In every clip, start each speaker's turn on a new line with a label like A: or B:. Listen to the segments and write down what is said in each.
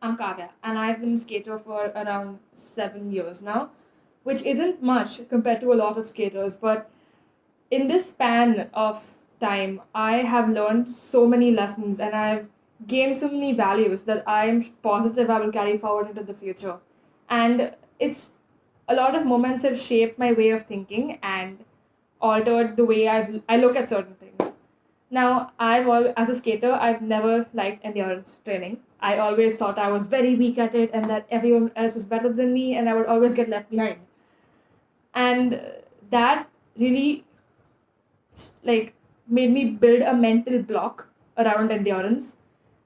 A: I'm Kavya, and I've been a skater for around 7 years now, which isn't much compared to a lot of skaters. But in this span of time, I have learned so many lessons and I've gained so many values that I am positive I will carry forward into the future. And it's a lot of moments have shaped my way of thinking and altered the way I look at certain things. Now, as a skater, I've never liked endurance training. I always thought I was very weak at it and that everyone else was better than me and I would always get left behind. And that really like made me build a mental block around endurance.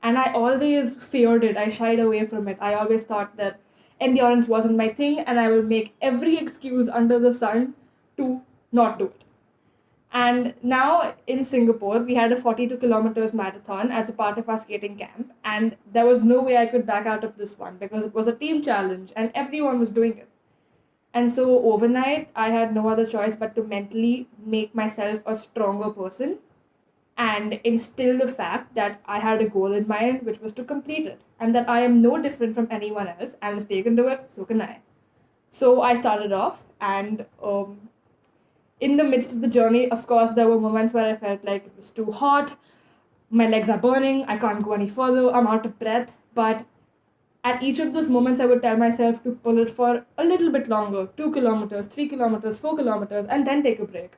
A: And I always feared it. I shied away from it. I always thought that endurance wasn't my thing and I will make every excuse under the sun to not do it. And now in Singapore, we had a 42 kilometers marathon as a part of our skating camp. And there was no way I could back out of this one because it was a team challenge and everyone was doing it. And so overnight, I had no other choice but to mentally make myself a stronger person and instill the fact that I had a goal in mind, which was to complete it, and that I am no different from anyone else. And if they can do it, so can I. So I started off, and in the midst of the journey, of course, there were moments where I felt like it was too hot, my legs are burning, I can't go any further, I'm out of breath. But at each of those moments, I would tell myself to pull it for a little bit longer 2 kilometers, 3 kilometers, 4 kilometers, and then take a break.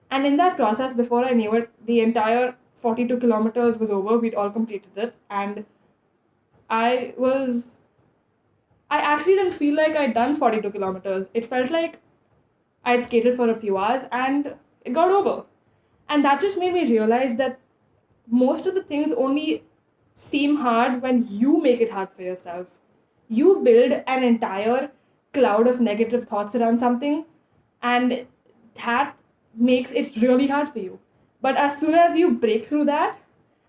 A: And in that process, before I knew it, the entire 42 kilometers was over. We'd all completed it. And I was. I actually didn't feel like I'd done 42 kilometers. It felt like I'd skated for a few hours and it got over. And that just made me realize that most of the things only seem hard when you make it hard for yourself. You build an entire cloud of negative thoughts around something, and that makes it really hard for you. But as soon as you break through that,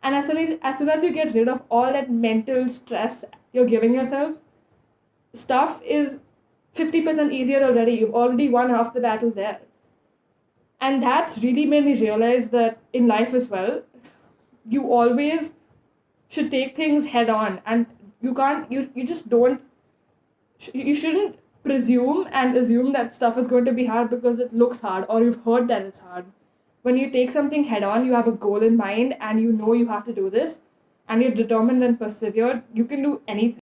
A: and as soon as you get rid of all that mental stress you're giving yourself, stuff is 50% easier already. You've already won half the battle there. And that's really made me realize that in life as well, you always should take things head on, and you just don't you shouldn't presume and assume that stuff is going to be hard because it looks hard or you've heard that it's hard. When you take something head on, you have a goal in mind and you know you have to do this, and you're determined and persevered, you can do anything.